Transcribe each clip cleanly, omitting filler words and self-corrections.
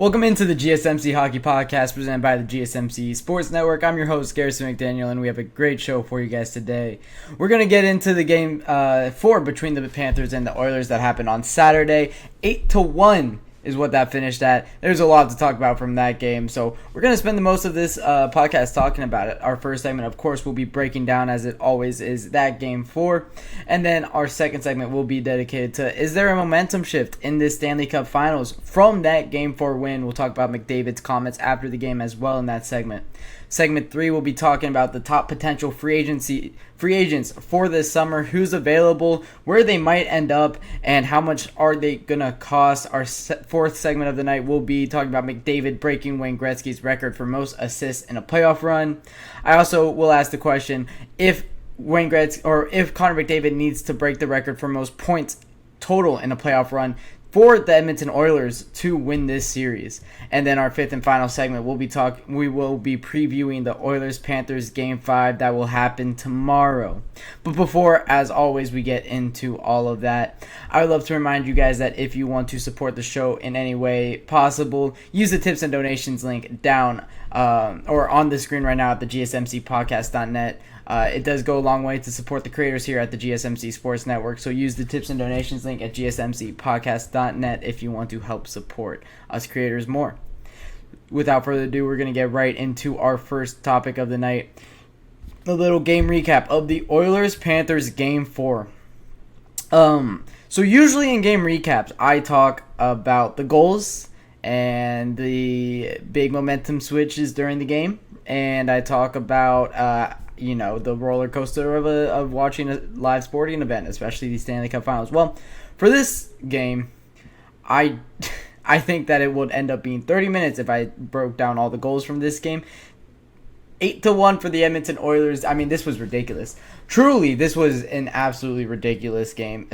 Welcome into the GSMC Hockey Podcast presented by the GSMC Sports Network. I'm your host, Garrison McDaniel, and we have a great show for you guys today. We're going to get into the game 4 between the Panthers and the Oilers that happened on Saturday. 8-1 is what that finished at. There's a lot to talk about from that game, so we're going to spend the most of this podcast talking about it. Our first segment, of course, will be breaking down, as it always is, that game 4. And then our second segment will be dedicated to, is there a momentum shift in this Stanley Cup Finals from that game 4 win? We'll talk about McDavid's comments after the game as well in that segment. Segment 3, we'll be talking about the top potential free agents for this summer, who's available, where they might end up, and how much are they going to cost. Our fourth segment of the night will be talking about McDavid breaking Wayne Gretzky's record for most assists in a playoff run. I also will ask the question if Connor McDavid needs to break the record for most points total in a playoff run for the Edmonton Oilers to win this series. And then our fifth and final segment, we will be previewing the Oilers-Panthers Game 5 that will happen tomorrow. But before, as always, we get into all of that, I would love to remind you guys that if you want to support the show in any way possible, use the tips and donations link down or on the screen right now at the GSMCpodcast.net. It does go a long way to support the creators here at the GSMC Sports Network, so use the tips and donations link at GSMCpodcast.net if you want to help support us creators more. Without further ado, we're going to get right into our first topic of the night, a little game recap of the Oilers-Panthers Game 4. So usually in game recaps, I talk about the goals and the big momentum switches during the game, and I talk about the roller coaster of watching a live sporting event, especially the Stanley Cup Finals. Well, for this game, I think that it would end up being 30 minutes if I broke down all the goals from this game. 8-1 for the Edmonton Oilers. I mean, this was ridiculous. Truly, this was an absolutely ridiculous game.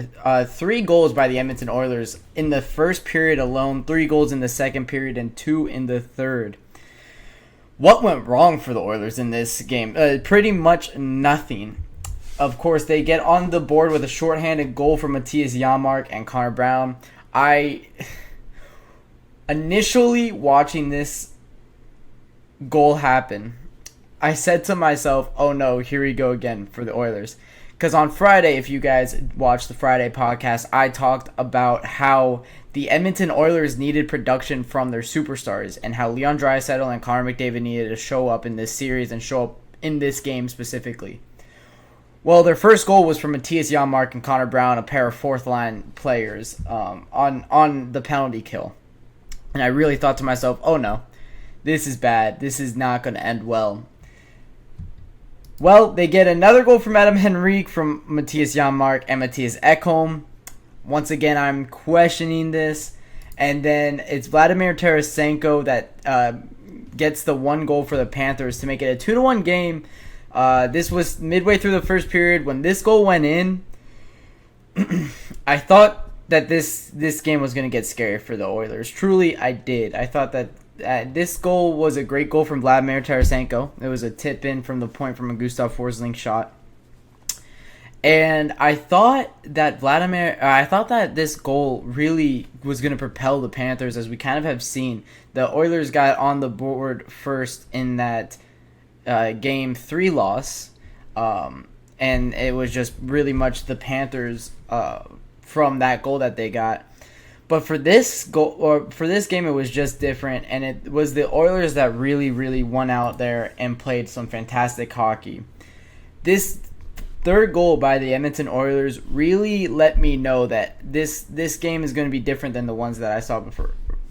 3 goals by the Edmonton Oilers in the first period alone, 3 goals in the second period, and 2 in the third. What went wrong for the Oilers in this game? Pretty much nothing. Of course, they get on the board with a shorthanded goal from Mattias Janmark and Connor Brown. Initially watching this goal happen, I said to myself, oh no, here we go again for the Oilers. Because on Friday, if you guys watched the Friday podcast, I talked about how the Edmonton Oilers needed production from their superstars and how Leon Draisaitl and Connor McDavid needed to show up in this series and show up in this game specifically. Well, their first goal was from Mattias Janmark and Connor Brown, a pair of fourth-line players, on the penalty kill. And I really thought to myself, oh no, this is bad. This is not going to end well. Well, they get another goal from Adam Henrique, from Mattias Janmark and Mattias Ekholm. Once again, I'm questioning this. And then it's Vladimir Tarasenko that gets the 1 goal for the Panthers to make it a 2-1 game. This was midway through the first period. When this goal went in, I thought that this game was going to get scary for the Oilers. Truly, I did. I thought that this goal was a great goal from Vladimir Tarasenko. It was a tip-in from the point from a Gustav Forsling shot. And I thought that this goal really was going to propel the Panthers, as we kind of have seen. The Oilers got on the board first in that Game 3 loss, and it was just really much the Panthers from that goal that they got. But for this game, it was just different, and it was the Oilers that really, really won out there and played some fantastic hockey. This third goal by the Edmonton Oilers really let me know that this game is going to be different than the ones that I saw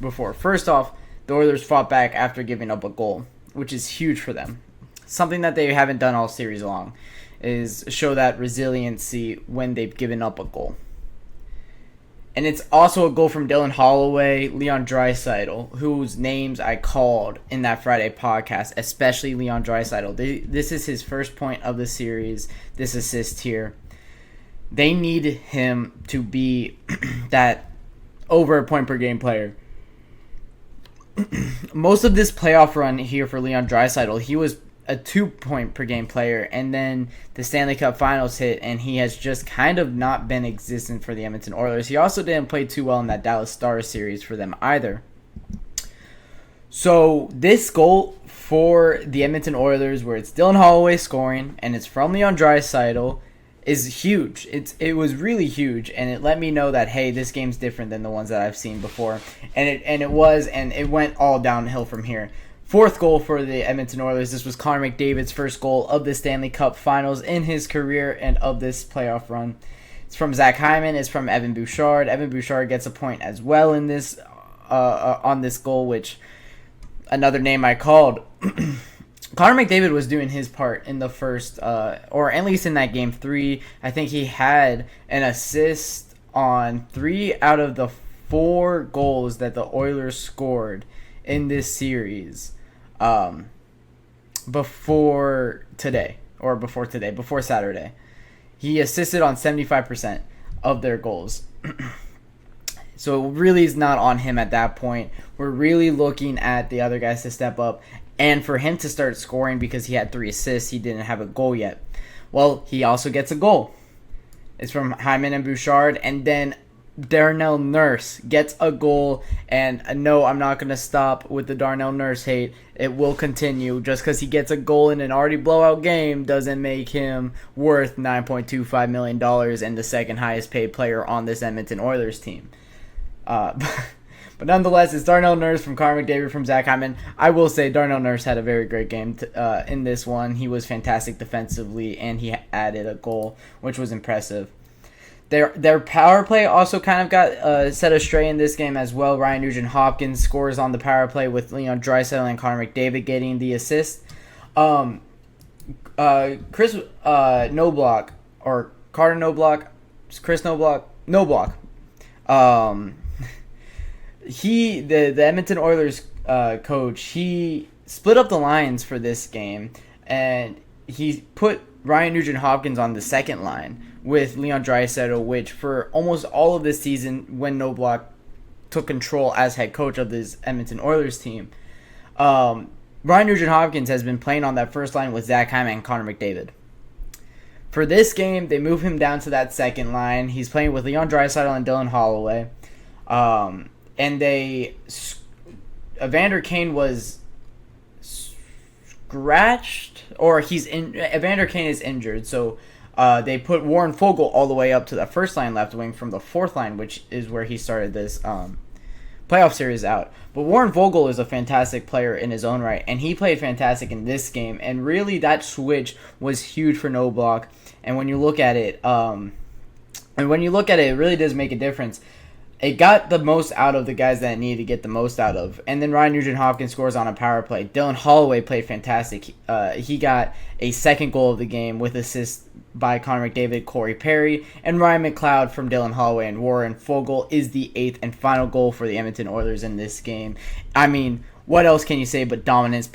before. First off, the Oilers fought back after giving up a goal, which is huge for them. Something that they haven't done all series long is show that resiliency when they've given up a goal. And it's also a goal from Dylan Holloway, Leon Draisaitl, whose names I called in that Friday podcast, especially Leon Draisaitl. This is his first point of the series, this assist here. They need him to be that over a point per game player. Most of this playoff run here for Leon Draisaitl, he was a 2-point per game player, and then the Stanley Cup Finals hit, and he has just kind of not been existent for the Edmonton Oilers. He also didn't play too well in that Dallas Stars series for them either. So this goal for the Edmonton Oilers, where it's Dylan Holloway scoring and it's from Leon Draisaitl, is huge. It was really huge, and it let me know that, hey, this game's different than the ones that I've seen before, and it went all downhill from here. Fourth goal for the Edmonton Oilers. This was Connor McDavid's first goal of the Stanley Cup Finals in his career and of this playoff run. It's from Zach Hyman. It's from Evan Bouchard. Evan Bouchard gets a point as well in this on this goal, which another name I called. Connor McDavid was doing his part in the first, or at least in that game 3. I think he had an assist on 3 out of the 4 goals that the Oilers scored in this series before Saturday. He assisted on 75% of their goals. So it really is not on him at that point. We're really looking at the other guys to step up and for him to start scoring because he had 3 assists. He didn't have a goal yet. Well, he also gets a goal. It's from Hyman and Bouchard, and then Darnell Nurse gets a goal. And no, I'm not going to stop with the Darnell Nurse hate. It will continue. Just because he gets a goal in an already blowout game doesn't make him worth $9.25 million and the second highest paid player on this Edmonton Oilers team. But nonetheless, it's Darnell Nurse from Connor McDavid from Zach Hyman. I will say Darnell Nurse had a very great game in this one. He was fantastic defensively, and he added a goal, which was impressive. Their power play also kind of got set astray in this game as well. Ryan Nugent-Hopkins scores on the power play with Leon Draisaitl and Connor McDavid getting the assist. Chris Knobloch, or Carter Knobloch, Chris Knobloch, the Edmonton Oilers coach, he split up the lines for this game, and he put Ryan Nugent-Hopkins on the second line with Leon Draisaitl, which for almost all of this season, when Knobloch took control as head coach of this Edmonton Oilers team, Ryan Nugent-Hopkins has been playing on that first line with Zach Hyman and Connor McDavid. For this game, they move him down to that second line. He's playing with Leon Draisaitl and Dylan Holloway. And Evander Kane was scratched, or Evander Kane is injured, so they put Warren Foegele all the way up to the first line left wing from the fourth line, which is where he started this playoff series out. But Warren Foegele is a fantastic player in his own right, and he played fantastic in this game, and really that switch was huge for Knobloch. And when you look at it, it really does make a difference. It got the most out of the guys that it needed to get the most out of. And then Ryan Nugent-Hopkins scores on a power play. Dylan Holloway played fantastic. He got a second goal of the game with assists by Connor McDavid, Corey Perry, and Ryan McLeod from Dylan Holloway and Warren Foegele is the 8th and final goal for the Edmonton Oilers in this game. I mean, what else can you say but dominant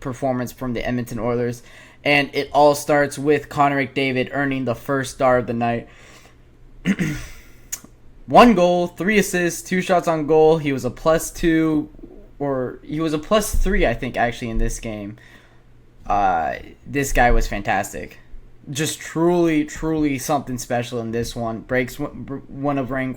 performance from the Edmonton Oilers? And it all starts with Connor McDavid earning the first star of the night. 1 goal, 3 assists, 2 shots on goal. He was a +2, or he was a +3, I think, actually, in this game. This guy was fantastic. Just truly, truly something special in this one. Breaks one of Wayne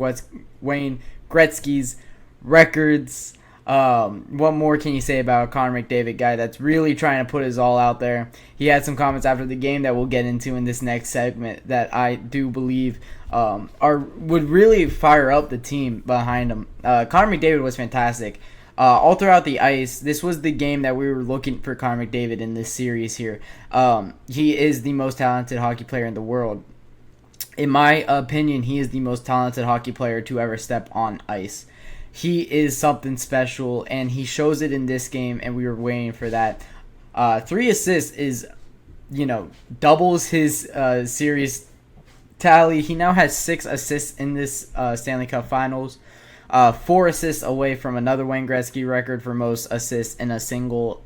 Gretzky's records. What more can you say about a Connor McDavid guy that's really trying to put his all out there? He had some comments after the game that we'll get into in this next segment that I do believe would really fire up the team behind him. Connor McDavid was fantastic. All throughout the ice, this was the game that we were looking for Connor McDavid in this series here. He is the most talented hockey player in the world. In my opinion, he is the most talented hockey player to ever step on ice. He is something special, and he shows it in this game, and we were waiting for that. 3 assists is, doubles his series tally. He now has 6 assists in this Stanley Cup Finals. 4 assists away from another Wayne Gretzky record for most assists in a single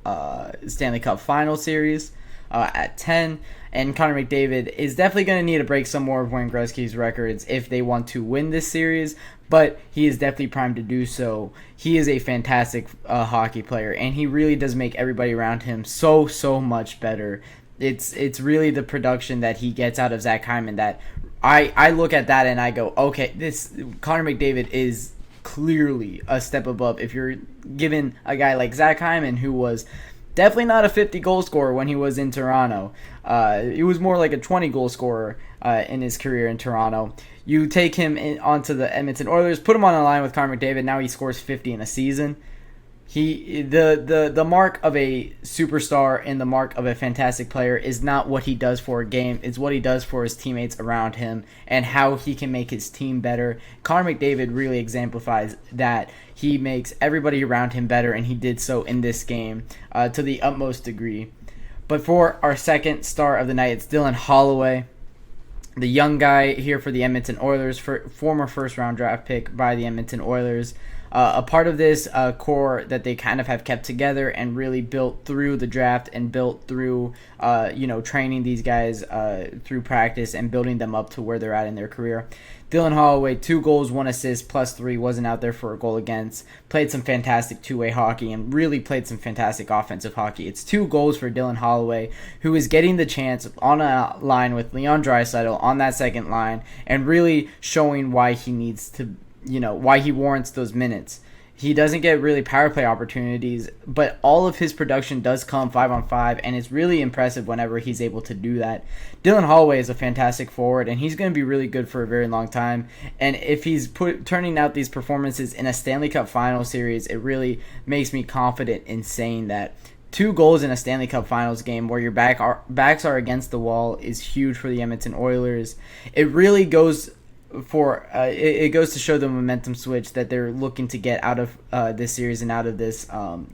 Stanley Cup Final series at 10. And Connor McDavid is definitely going to need to break some more of Wayne Gretzky's records if they want to win this series, but he is definitely primed to do so. He is a fantastic hockey player, and he really does make everybody around him so much better. It's really the production that he gets out of Zach Hyman that I look at that and I go, okay, this Connor McDavid is clearly a step above. If you're given a guy like Zach Hyman, who was definitely not a 50 goal scorer when he was in Toronto. He was more like a 20 goal scorer in his career in Toronto. You take him onto the Edmonton Oilers, put him on the line with Connor McDavid. Now he scores 50 in a season. The mark of a superstar and the mark of a fantastic player is not what he does for a game. It's what he does for his teammates around him and how he can make his team better. Connor McDavid really exemplifies that. He makes everybody around him better, and he did so in this game to the utmost degree. But for our second star of the night, it's Dylan Holloway, the young guy here for the Edmonton Oilers, former first-round draft pick by the Edmonton Oilers. A part of this core that they kind of have kept together and really built through the draft and built through, training these guys through practice and building them up to where they're at in their career. Dylan Holloway, 2 goals, 1 assist, +3, wasn't out there for a goal against. Played some fantastic two-way hockey and really played some fantastic offensive hockey. It's 2 goals for Dylan Holloway, who is getting the chance on a line with Leon Draisaitl on that second line and really showing why he needs to, why he warrants those minutes. He doesn't get really power play opportunities, but all of his production does come 5-on-5, and it's really impressive whenever he's able to do that. Dylan Holloway is a fantastic forward, and he's going to be really good for a very long time. And if he's turning out these performances in a Stanley Cup Final Series, it really makes me confident in saying that 2 goals in a Stanley Cup Finals game where your backs are against the wall is huge for the Edmonton Oilers. It really goes it goes to show the momentum switch that they're looking to get out of this series and out of this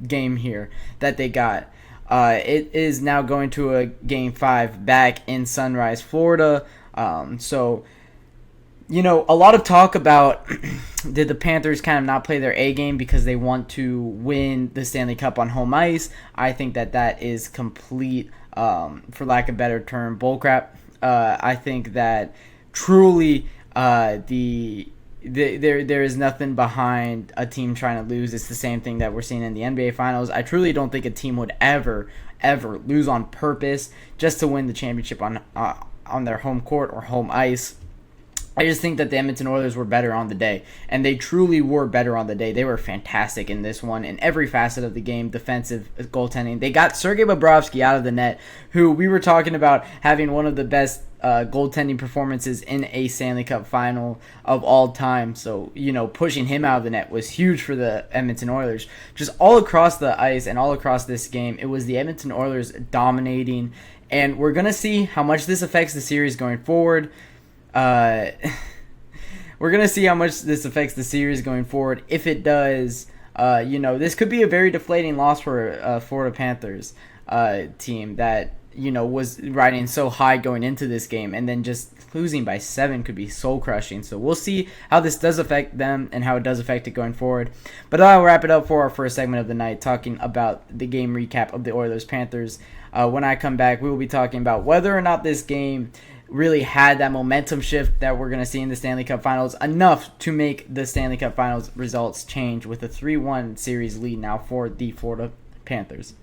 game here that they got. It is now going to a Game 5 back in Sunrise, Florida. So, a lot of talk about did the Panthers kind of not play their A game because they want to win the Stanley Cup on home ice. I think that is complete, for lack of a better term, bullcrap. I think that truly there is nothing behind a team trying to lose. It's the same thing that we're seeing in the NBA Finals. I truly don't think a team would ever lose on purpose just to win the championship on their home court or home ice. I just think that the Edmonton Oilers were better on the day, and they truly were better on the day. They were fantastic in this one in every facet of the game, defensive, goaltending. They got Sergei Bobrovsky out of the net, who we were talking about having one of the best goaltending performances in a Stanley Cup final of all time. So, pushing him out of the net was huge for the Edmonton Oilers. Just all across the ice and all across this game, it was the Edmonton Oilers dominating, and we're going to see how much this affects the series going forward. We're going to see how much this affects the series going forward. If it does, this could be a very deflating loss for Florida Panthers team that, was riding so high going into this game, and then just losing by 7 could be soul-crushing. So we'll see how this does affect them and how it does affect it going forward. But I'll wrap it up for our first segment of the night, talking about the game recap of the Oilers-Panthers. When I come back, we will be talking about whether or not this game really had that momentum shift that we're going to see in the Stanley Cup Finals, enough to make the Stanley Cup Finals results change with a 3-1 series lead now for the Florida Panthers.